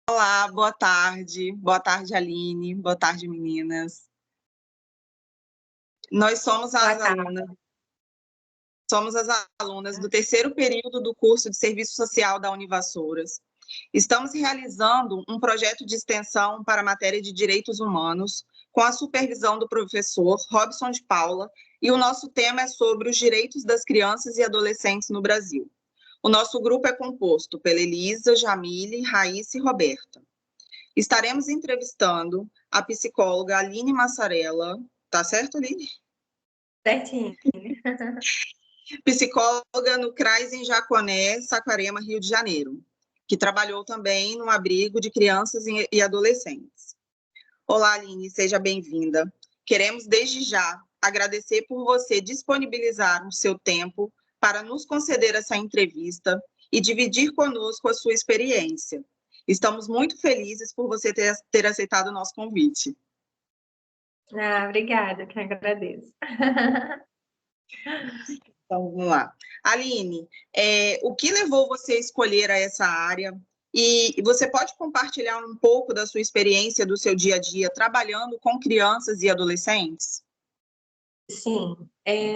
Olá, boa tarde. Boa tarde, Aline. Boa tarde, meninas. Nós Boa tarde. somos as alunas do terceiro período do curso de Serviço Social da Univassouras. Estamos realizando um projeto de extensão para a matéria de Direitos Humanos, com a supervisão do professor Robson de Paula, e o nosso tema é sobre os direitos das crianças e adolescentes no Brasil. O nosso grupo é composto pela Elisa, Jamile, Raíssa e Roberta. Estaremos entrevistando a psicóloga Aline Massarella, tá certo, Aline? Certinho. Psicóloga no CRAS em Jaconé, Saquarema, Rio de Janeiro, que trabalhou também no abrigo de crianças e adolescentes. Olá, Aline, seja bem-vinda. Queremos, desde já, agradecer por você disponibilizar o seu tempo para nos conceder essa entrevista e dividir conosco a sua experiência. Estamos muito felizes por você ter aceitado o nosso convite. Obrigada, que agradeço. Então, vamos lá. Aline, o que levou você a escolher essa área? E você pode compartilhar um pouco da sua experiência, do seu dia a dia, trabalhando com crianças e adolescentes? Sim,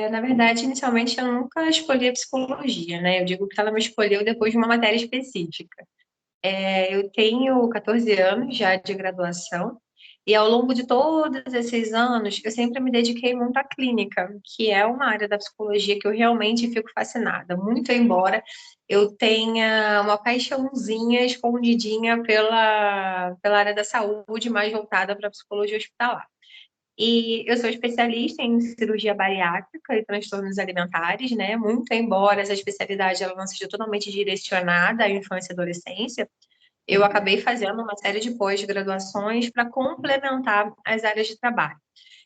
na verdade, inicialmente eu nunca escolhi a psicologia, né? Eu digo que ela me escolheu depois de uma matéria específica. Eu tenho 14 anos já de graduação, e ao longo de todos esses anos, eu sempre me dediquei muito à clínica, que é uma área da psicologia que eu realmente fico fascinada, muito embora eu tenha uma paixãozinha escondidinha pela área da saúde, mais voltada para a psicologia hospitalar. E eu sou especialista em cirurgia bariátrica e transtornos alimentares, né? Muito embora essa especialidade ela não seja totalmente direcionada à infância e adolescência, eu acabei fazendo uma série de pós-graduações para complementar as áreas de trabalho.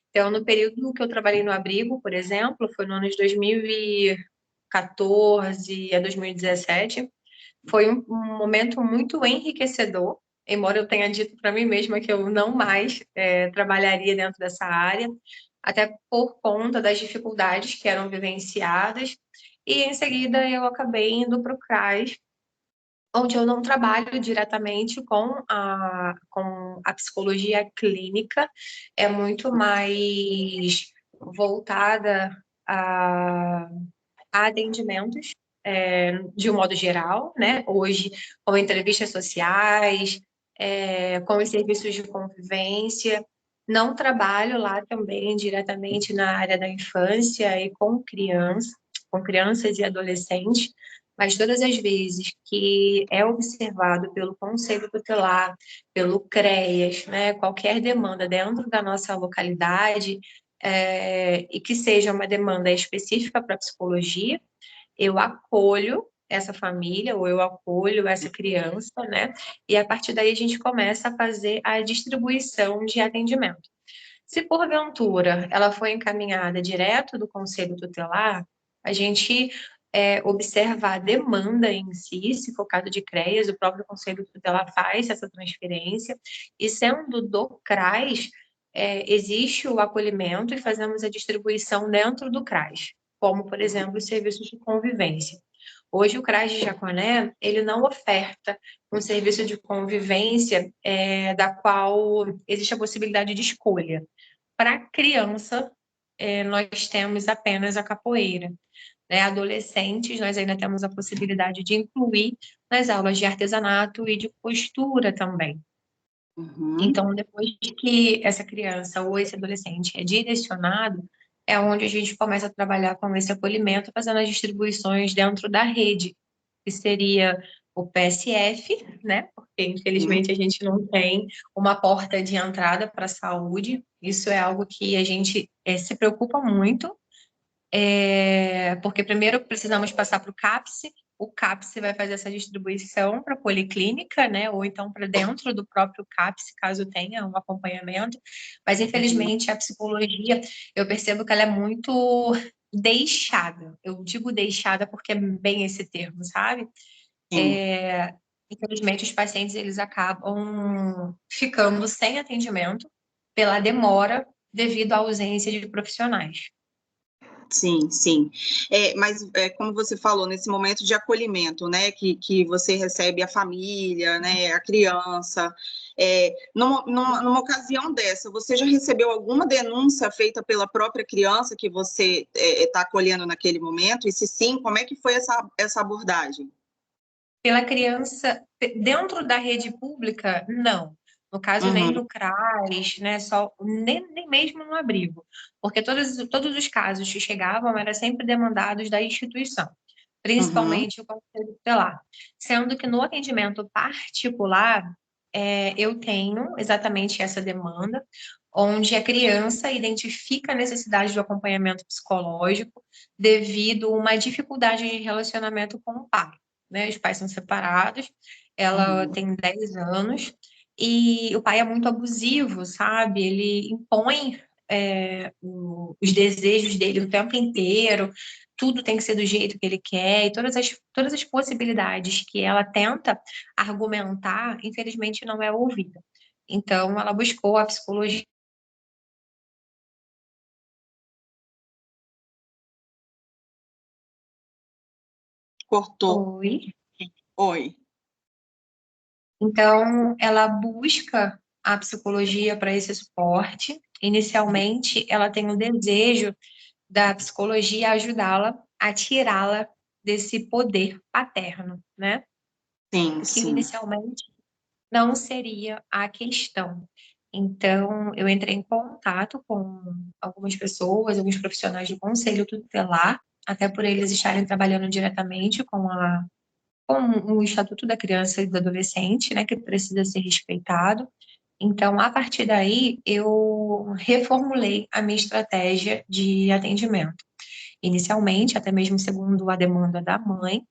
Então, no período que eu trabalhei no abrigo, por exemplo, foi no ano de 2014 a 2017, foi um momento muito enriquecedor, embora eu tenha dito para mim mesma que eu não mais trabalharia dentro dessa área, até por conta das dificuldades que eram vivenciadas, e em seguida eu acabei indo para o CRAS, onde eu não trabalho diretamente com a psicologia clínica, é muito mais voltada a atendimentos, de um modo geral, né? Hoje, com entrevistas sociais, com os serviços de convivência. Não trabalho lá também diretamente na área da infância e com crianças e adolescentes, mas todas as vezes que é observado pelo Conselho Tutelar, pelo CREAS, né, qualquer demanda dentro da nossa localidade, e que seja uma demanda específica para a psicologia, eu acolho essa família ou eu acolho essa criança, né? E a partir daí a gente começa a fazer a distribuição de atendimento. Se porventura ela foi encaminhada direto do Conselho Tutelar, a gente observa a demanda em si, se for caso de CREAS, o próprio Conselho Tutelar faz essa transferência, e sendo do CRAS, existe o acolhimento e fazemos a distribuição dentro do CRAS, como, por exemplo, os serviços de convivência. Hoje, o CRAS de Jaconé, ele não oferta um serviço de convivência da qual existe a possibilidade de escolha. Para criança, nós temos apenas a capoeira. Né? Adolescentes, nós ainda temos a possibilidade de incluir nas aulas de artesanato e de costura também. Uhum. Então, depois de que essa criança ou esse adolescente é direcionado, é onde a gente começa a trabalhar com esse acolhimento, fazendo as distribuições dentro da rede, que seria o PSF, né? Porque, Uhum. infelizmente, a gente não tem uma porta de entrada para a saúde. Isso é algo que a gente se preocupa muito, porque primeiro precisamos passar para o CAPS vai fazer essa distribuição para a policlínica, né, ou então para dentro do próprio CAPS, caso tenha um acompanhamento, mas infelizmente a psicologia, eu percebo que ela é muito deixada, eu digo deixada porque é bem esse termo, sabe? Sim. Infelizmente os pacientes eles acabam ficando sem atendimento pela demora devido à ausência de profissionais. Sim, sim. Mas, como você falou, nesse momento de acolhimento, né, que você recebe a família, né, a criança, numa ocasião dessa, você já recebeu alguma denúncia feita pela própria criança que você está acolhendo naquele momento? E se sim, como é que foi essa abordagem? Pela criança, dentro da rede pública, não. No caso, nem Uhum, no CRAS, né, nem mesmo no abrigo. Porque todos os casos que chegavam eram sempre demandados da instituição, uhum, principalmente o Conselho Tutelar. Sendo que no atendimento particular, eu tenho exatamente essa demanda, onde a criança identifica a necessidade do acompanhamento psicológico devido a uma dificuldade de relacionamento com o pai, né? Os pais são separados, ela uhum. tem 10 anos, e o pai é muito abusivo, sabe? Ele impõe os desejos dele o tempo inteiro, tudo tem que ser do jeito que ele quer, e todas as possibilidades que ela tenta argumentar, infelizmente não é ouvida. Então, ela buscou a psicologia. Cortou. Oi. Oi. Então, ela busca a psicologia para esse suporte. Inicialmente, ela tem o desejo da psicologia ajudá-la a tirá-la desse poder paterno, né? Sim, O que sim. inicialmente não seria a questão. Então, eu entrei em contato com algumas pessoas, alguns profissionais do Conselho Tutelar, até por eles estarem trabalhando diretamente com o Estatuto da Criança e do Adolescente, né, que precisa ser respeitado. Então, a partir daí, eu reformulei a minha estratégia de atendimento. Inicialmente, até mesmo segundo a demanda da mãe,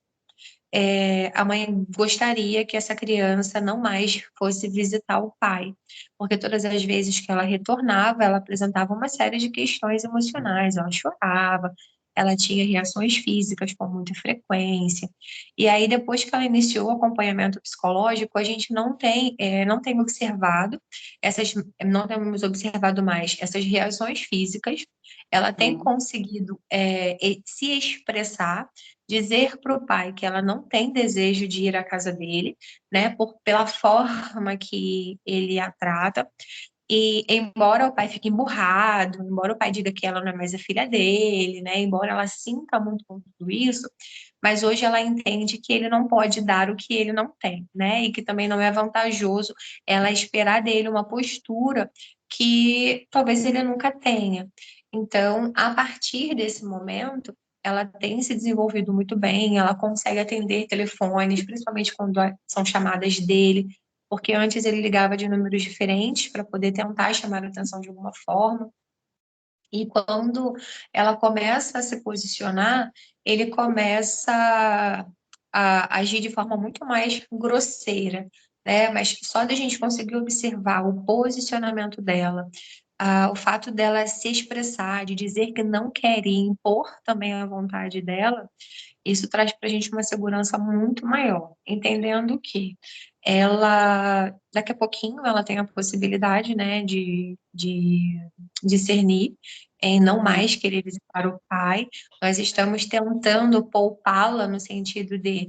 a mãe gostaria que essa criança não mais fosse visitar o pai, porque todas as vezes que ela retornava, ela apresentava uma série de questões emocionais, ela chorava, ela tinha reações físicas com muita frequência. E aí, depois que ela iniciou o acompanhamento psicológico, a gente não tem observado não temos observado mais essas reações físicas. Ela tem Uhum. conseguido se expressar, dizer para o pai que ela não tem desejo de ir à casa dele, né, pela forma que ele a trata. E embora o pai fique emburrado, embora o pai diga que ela não é mais a filha dele, né, embora ela sinta muito com tudo isso, mas hoje ela entende que ele não pode dar o que ele não tem, né, e que também não é vantajoso ela esperar dele uma postura que talvez ele nunca tenha. Então, a partir desse momento, ela tem se desenvolvido muito bem, ela consegue atender telefones, principalmente quando são chamadas dele, porque antes ele ligava de números diferentes para poder tentar chamar a atenção de alguma forma. E quando ela começa a se posicionar, ele começa a agir de forma muito mais grosseira, né? Mas só da gente conseguir observar o posicionamento dela, o fato dela se expressar, de dizer que não quer ir, impor também a vontade dela, isso traz para a gente uma segurança muito maior, entendendo que daqui a pouquinho, ela tem a possibilidade, né, de discernir em não Uhum. mais querer visitar o pai. Nós estamos tentando poupá-la no sentido de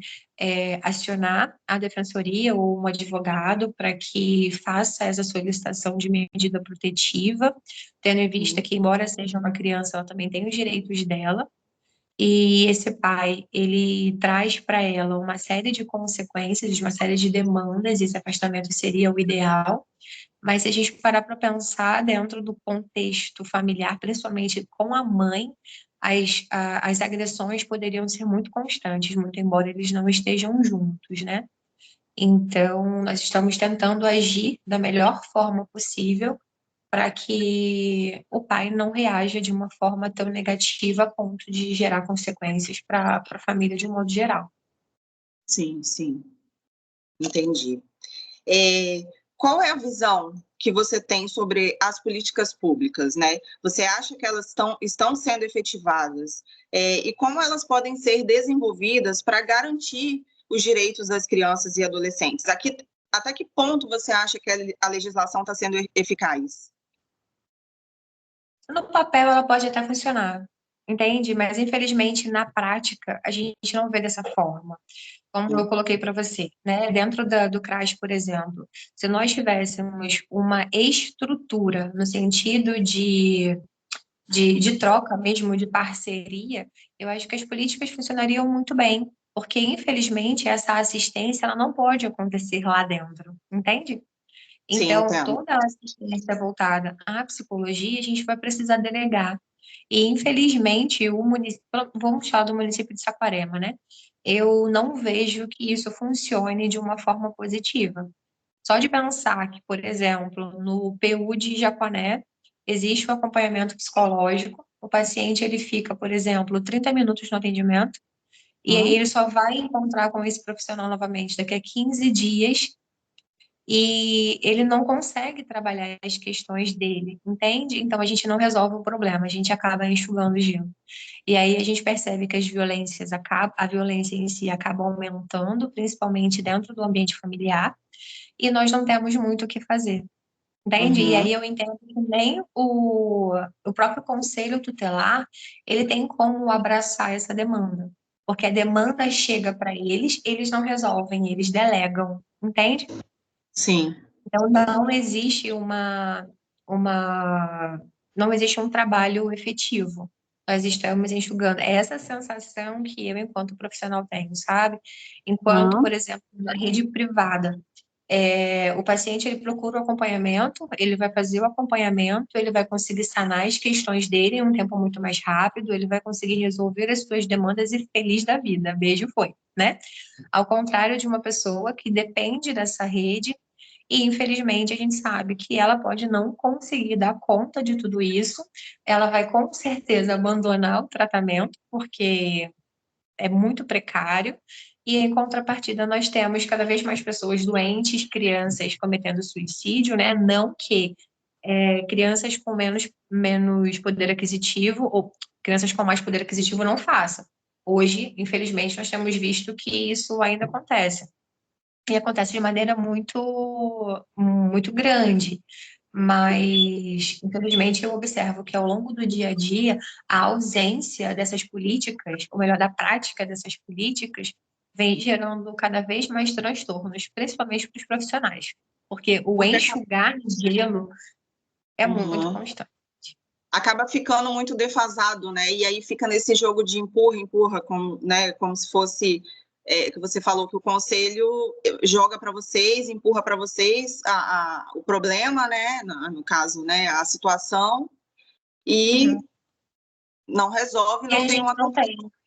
acionar a defensoria ou um advogado para que faça essa solicitação de medida protetiva, tendo em vista que, embora seja uma criança, ela também tem os direitos dela. E esse pai, ele traz para ela uma série de consequências, uma série de demandas, e esse afastamento seria o ideal. Mas se a gente parar para pensar dentro do contexto familiar, principalmente com a mãe, as agressões poderiam ser muito constantes, muito embora eles não estejam juntos, né? Então, nós estamos tentando agir da melhor forma possível para que o pai não reaja de uma forma tão negativa a ponto de gerar consequências para a família de um modo geral. Sim, sim, entendi. É, qual é a visão que você tem sobre as políticas públicas, né? Você acha que elas estão sendo efetivadas? E como elas podem ser desenvolvidas para garantir os direitos das crianças e adolescentes? Até que ponto você acha que a legislação está sendo eficaz? No papel, ela pode até funcionar. entende? Mas, infelizmente, na prática, a gente não vê dessa forma. Como eu coloquei para você, né? Dentro do CRAS, por exemplo, se nós tivéssemos uma estrutura no sentido de troca mesmo, de parceria, eu acho que as políticas funcionariam muito bem, porque, infelizmente, essa assistência ela não pode acontecer lá dentro, entende? Sim, Então, entendo. toda a assistência voltada à psicologia, a gente vai precisar delegar. E, infelizmente, o município, vamos falar do município de Saquarema, né? Eu não vejo que isso funcione de uma forma positiva. Só de pensar que, por exemplo, no PU de Japoné, existe um acompanhamento psicológico, o paciente ele fica, por exemplo, 30 minutos no atendimento, e aí Uhum. ele só vai encontrar com esse profissional novamente daqui a 15 dias, e ele não consegue trabalhar as questões dele, entende? Então a gente não resolve o problema, a gente acaba enxugando o gelo. E aí a gente percebe que as violências acabam, a violência em si acaba aumentando, principalmente dentro do ambiente familiar, e nós não temos muito o que fazer. Entende? E Uhum. aí eu entendo que nem o próprio conselho tutelar, ele tem como abraçar essa demanda. Porque a demanda chega para eles, eles não resolvem, eles delegam, entende? Sim. Então uma, não existe um trabalho efetivo. Nós estamos enxugando. É essa sensação que eu, enquanto profissional, tenho, sabe? Enquanto, Uhum. por exemplo, na rede privada, o paciente ele procura o acompanhamento, ele vai fazer o acompanhamento, ele vai conseguir sanar as questões dele em um tempo muito mais rápido, ele vai conseguir resolver as suas demandas e feliz da vida. Beijo foi, né? Ao contrário de uma pessoa que depende dessa rede e, infelizmente, a gente sabe que ela pode não conseguir dar conta de tudo isso, ela vai com certeza abandonar o tratamento, porque é muito precário, e em contrapartida nós temos cada vez mais pessoas doentes, crianças cometendo suicídio, né? Não que crianças com menos poder aquisitivo, ou crianças com mais poder aquisitivo não façam. Hoje, infelizmente, nós temos visto que isso ainda acontece. E acontece de maneira muito grande. Mas, infelizmente, eu observo que ao longo do dia a dia, a ausência dessas políticas, ou melhor, da prática dessas políticas, vem gerando cada vez mais transtornos, principalmente para os profissionais. Porque o Porque enxugar gelo é muito uhum. constante. Acaba ficando muito defasado, né? E aí fica nesse jogo de empurra, empurra, como, né? Como se fosse que você falou que o conselho joga para vocês, empurra para vocês o problema, né? No caso, né? A situação e Uhum. não resolve, E a não tem um gente não tem. acompanhamento.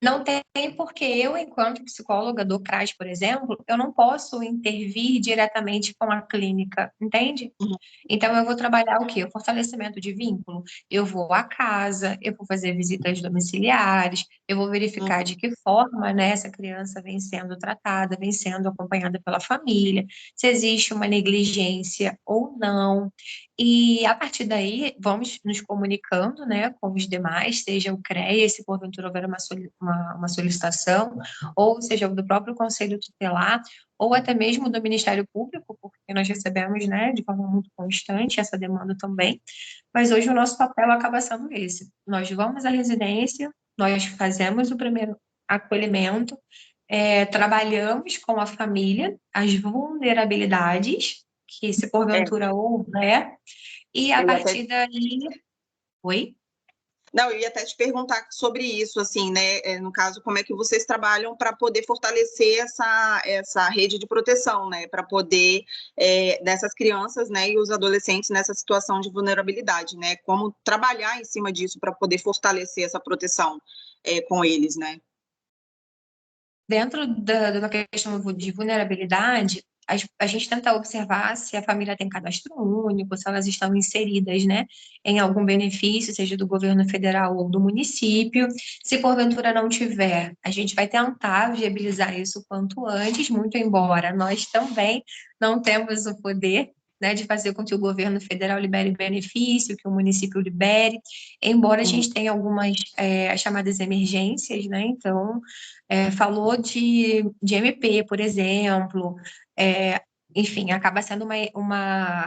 Não tem, porque eu, enquanto psicóloga do CRAS, por exemplo, eu não posso intervir diretamente com a clínica, entende? Uhum. Então, eu vou trabalhar o quê? O fortalecimento de vínculo. Eu vou à casa, eu vou fazer visitas domiciliares, eu vou verificar de que forma, né, essa criança vem sendo tratada, vem sendo acompanhada pela família, se existe uma negligência ou não. E, a partir daí, vamos nos comunicando, né, com os demais, seja o CREA, se porventura houver uma solicitação, ou seja, do próprio Conselho Tutelar, ou até mesmo do Ministério Público, porque nós recebemos, né, de forma muito constante essa demanda também, mas hoje o nosso papel acaba sendo esse. Nós vamos à residência, nós fazemos o primeiro acolhimento, trabalhamos com a família, as vulnerabilidades, que se É, porventura houver, e a eu ia até partir daí... Oi? Não, eu ia até te perguntar sobre isso, assim, né? No caso, como é que vocês trabalham para poder fortalecer essa rede de proteção, né? Para poder, dessas crianças, né, e os adolescentes nessa situação de vulnerabilidade, né? Como trabalhar em cima disso para poder fortalecer essa proteção com eles, né? Dentro da questão de vulnerabilidade, a gente tenta observar se a família tem cadastro único, se elas estão inseridas, né, em algum benefício, seja do governo federal ou do município. Se porventura não tiver, a gente vai tentar viabilizar isso o quanto antes, muito embora nós também não temos o poder, né, de fazer com que o governo federal libere benefício, que o município libere, embora a Uhum. gente tenha algumas as chamadas emergências, né, então falou de MP, por exemplo, enfim, acaba sendo uma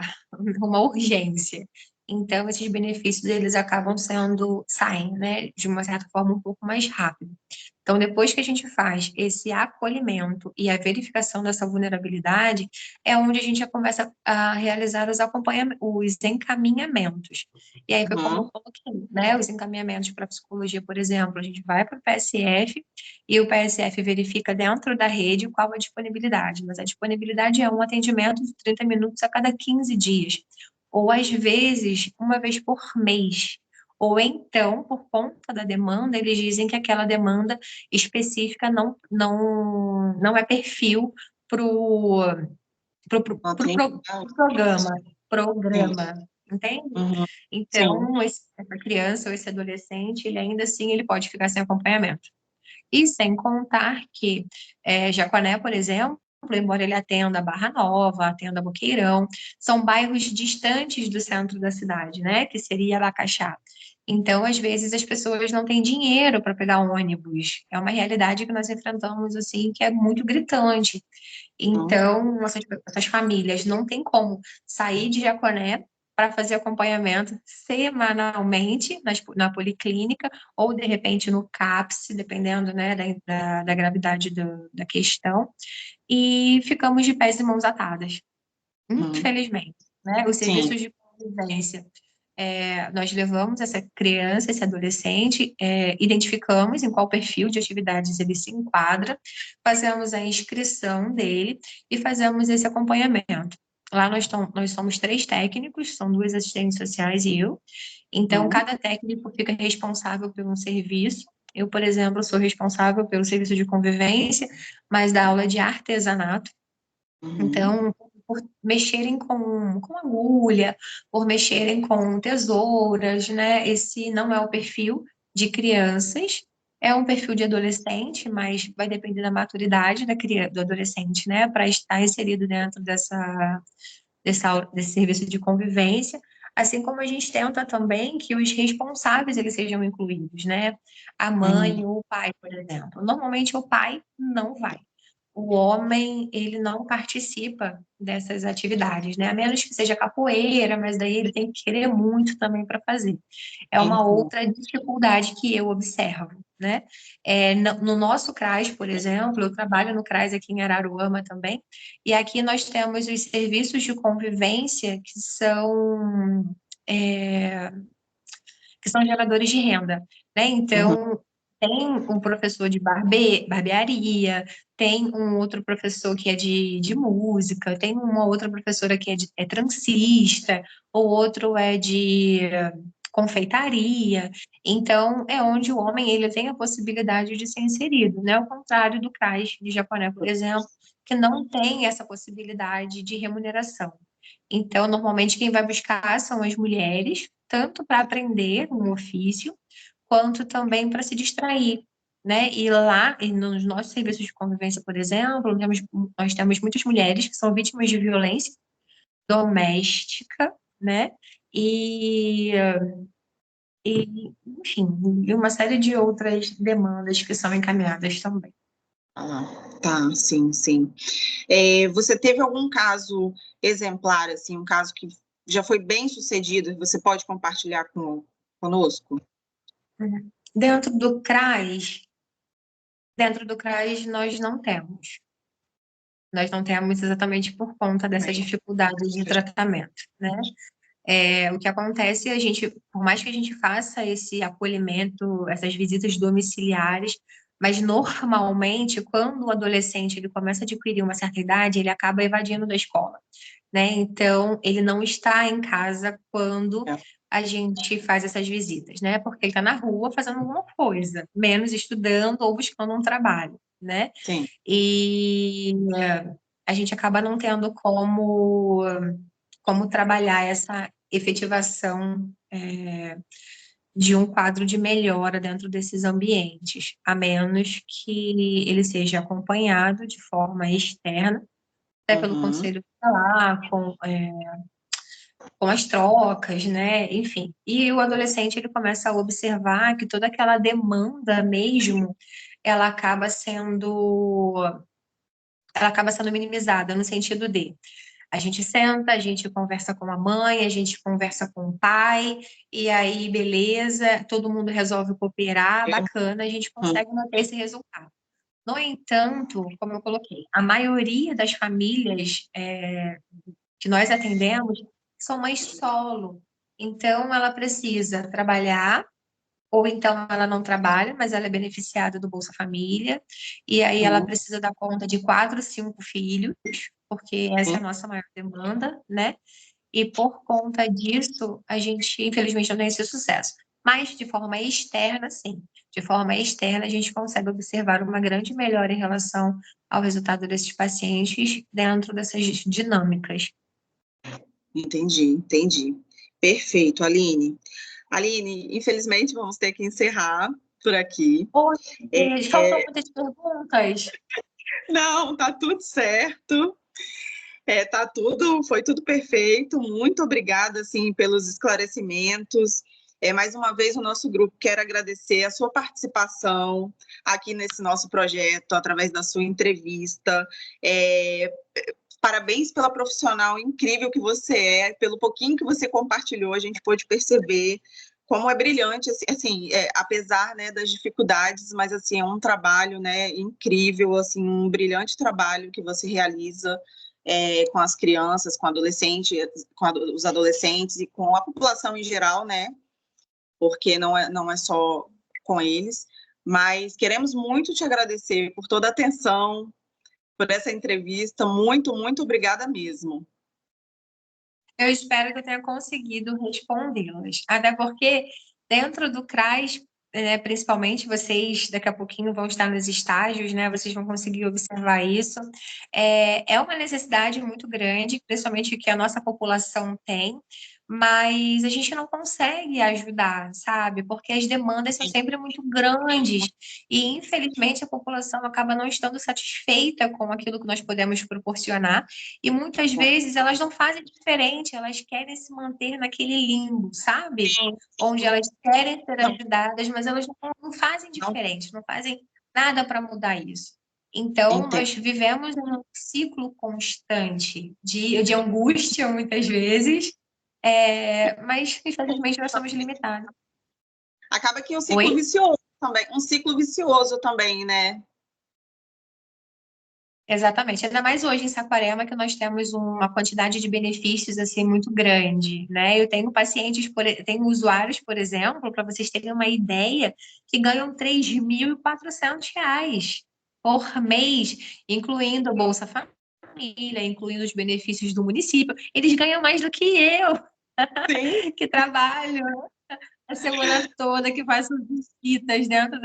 urgência. Então, esses benefícios, eles saem, né, de uma certa forma, um pouco mais rápido. Então, depois que a gente faz esse acolhimento e a verificação dessa vulnerabilidade, é onde a gente já começa a realizar os encaminhamentos. E aí foi como Uhum. eu coloquei, né, os encaminhamentos para psicologia, por exemplo, a gente vai para o PSF e o PSF verifica dentro da rede qual a disponibilidade, mas a disponibilidade é um atendimento de 30 minutos a cada 15 dias, ou às vezes uma vez por mês. Ou então, por conta da demanda, eles dizem que aquela demanda específica não é perfil para o Não tem. programa, Sim. entende? Uhum. Sim. Então, essa criança ou esse adolescente, ele ainda assim ele pode ficar sem acompanhamento. E sem contar que Jaconé, por exemplo, embora ele atenda Barra Nova, atenda Boqueirão, são bairros distantes do centro da cidade, né? Que seria Abacaxá. Então, às vezes, as pessoas não têm dinheiro para pegar um ônibus. É uma realidade que nós enfrentamos, assim, que é muito gritante. Uhum. Então, essas famílias não têm como sair de Jaconé para fazer acompanhamento semanalmente na policlínica ou, de repente, no CAPS, dependendo, né, da gravidade da questão, e ficamos de pés e mãos atadas, Uhum. infelizmente. Né? Os Sim. serviços de convivência, nós levamos essa criança, esse adolescente, identificamos em qual perfil de atividades ele se enquadra, fazemos a inscrição dele e fazemos esse acompanhamento. Lá nós somos 3 técnicos, são 2 assistentes sociais e eu. Então, Uhum. cada técnico fica responsável por um serviço. Eu, por exemplo, sou responsável pelo serviço de convivência, mas da aula de artesanato. Uhum. Então, por mexerem com agulha, por mexerem com tesouras, né? Esse não é o perfil de crianças, é um perfil de adolescente, mas vai depender da maturidade do adolescente, né? Para estar inserido dentro desse serviço de convivência. Assim como a gente tenta também que os responsáveis eles sejam incluídos, né? A mãe Uhum. ou o pai, por exemplo. Normalmente o pai não vai, o homem, ele não participa dessas atividades, né? A menos que seja capoeira, mas daí ele tem que querer muito também para fazer. É uma Uhum. outra dificuldade que eu observo, né? No nosso CRAS, por exemplo, eu trabalho no CRAS aqui em Araruama também, e aqui nós temos os serviços de convivência é, que são geradores de renda, né? Uhum. Então, tem um professor de barbearia, tem um outro professor que é de música, tem uma outra professora que é transista, o outro é de confeitaria. Então, é onde o homem ele tem a possibilidade de ser inserido, né? Ao contrário do CRAS de Japoné, por exemplo, que não tem essa possibilidade de remuneração. Então, normalmente, quem vai buscar são as mulheres, tanto para aprender um ofício, quanto também para se distrair, né? E lá, e nos nossos serviços de convivência, por exemplo, nós temos muitas mulheres que são vítimas de violência doméstica, né? E, enfim, e uma série de outras demandas que são encaminhadas também. Ah, tá, sim, sim. Você teve algum caso exemplar, assim, um caso que já foi bem sucedido, e você pode compartilhar conosco? Uhum. Dentro do CRAS nós não temos. Nós não temos exatamente por conta dessa dificuldade de tratamento, né? O que acontece, por mais que a gente faça esse acolhimento, essas visitas domiciliares, mas normalmente, quando o adolescente ele começa a adquirir uma certa idade, ele acaba evadindo da escola, né? Então, ele não está em casa quando É. a gente faz essas visitas, né? Porque ele está na rua fazendo alguma coisa, menos estudando ou buscando um trabalho, né? Sim. E a gente acaba não tendo como trabalhar essa efetivação de um quadro de melhora dentro desses ambientes, a menos que ele seja acompanhado de forma externa, até pelo Uhum. conselho tutelar, com as trocas, né? Enfim. E o adolescente ele começa a observar que toda aquela demanda mesmo, ela acaba sendo ela acaba sendo minimizada no sentido de A gente senta, a gente conversa com a mãe, a gente conversa com o pai, e aí, beleza, todo mundo resolve cooperar, bacana, a gente consegue manter esse resultado. No entanto, como eu coloquei, a maioria das famílias que nós atendemos são mães solo. Então, ela precisa trabalhar, ou então ela não trabalha, mas ela é beneficiada do Bolsa Família, e aí ela precisa dar conta de 4, 5 filhos, porque essa é a nossa maior demanda, né? E por conta disso, a gente, infelizmente, não tem esse sucesso. Mas, de forma externa, sim. De forma externa, a gente consegue observar uma grande melhora em relação ao resultado desses pacientes dentro dessas dinâmicas. Entendi, entendi. Perfeito, Aline. Aline, infelizmente vamos ter que encerrar por aqui. Poxa, faltam muitas perguntas. Não, tá tudo certo. Foi tudo perfeito. Muito obrigada, assim, pelos esclarecimentos. Mais uma vez, o nosso grupo quer agradecer a sua participação aqui nesse nosso projeto, através da sua entrevista. Parabéns pela profissional incrível que você é, pelo pouquinho que você compartilhou, a gente pôde perceber como é brilhante, assim, apesar, né, das dificuldades, mas, assim, é um trabalho, né, incrível, assim, um brilhante trabalho que você realiza com as crianças, com os adolescentes e com a população em geral, né, porque não é só com eles, mas queremos muito te agradecer por toda a atenção, por essa entrevista. Muito, muito obrigada mesmo. Eu espero que eu tenha conseguido respondê-las. Até porque, dentro do CRAS, principalmente vocês daqui a pouquinho vão estar nos estágios, né? Vocês vão conseguir observar isso. É uma necessidade muito grande, principalmente que a nossa população tem, mas a gente não consegue ajudar, sabe? Porque as demandas são sempre muito grandes e, infelizmente, a população acaba não estando satisfeita com aquilo que nós podemos proporcionar e muitas vezes elas não fazem diferente, elas querem se manter naquele limbo, sabe? Onde elas querem ser ajudadas, mas elas não fazem diferente, não fazem nada para mudar isso. Então, nós vivemos um ciclo constante de angústia, muitas vezes, mas, infelizmente, nós somos limitados. Acaba que é um ciclo vicioso também, né? Exatamente. Ainda mais hoje em Saquarema, que nós temos uma quantidade de benefícios assim muito grande, né? Eu tenho tenho usuários, por exemplo, para vocês terem uma ideia, que ganham R$ 3.400 por mês, incluindo a Bolsa Família, incluindo os benefícios do município. Eles ganham mais do que eu, que trabalho a semana toda, que faço visitas dentro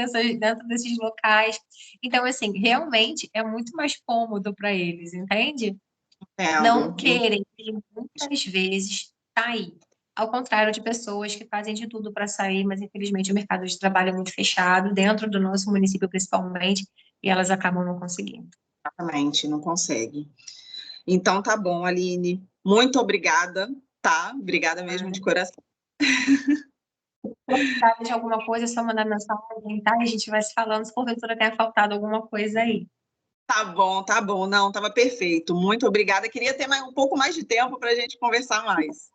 desses locais. Então, assim, realmente é muito mais cômodo para eles, entende? Não querem, muitas vezes, sair. Ao contrário de pessoas que fazem de tudo para sair, mas infelizmente o mercado de trabalho é muito fechado, dentro do nosso município principalmente, e elas acabam não conseguindo. Exatamente, não consegue. Então, tá bom, Aline. Muito obrigada, tá? Obrigada mesmo de coração. Se precisar de alguma coisa, é só mandar mensagem, tá? A gente vai se falando, se porventura tenha faltado alguma coisa aí. Tá bom. Não, estava perfeito. Muito obrigada. Queria ter um pouco mais de tempo para a gente conversar mais.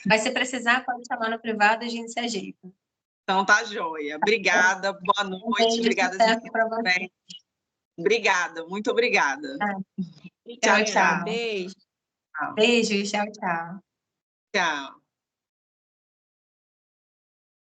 Mas se precisar, pode chamar no privado, a gente se ajeita. Então, tá joia. Obrigada, boa noite. Beijo, Obrigada, sucesso para você. Obrigada, muito obrigada. Tchau, tchau. Beijo. Beijo, tchau, tchau. Tchau.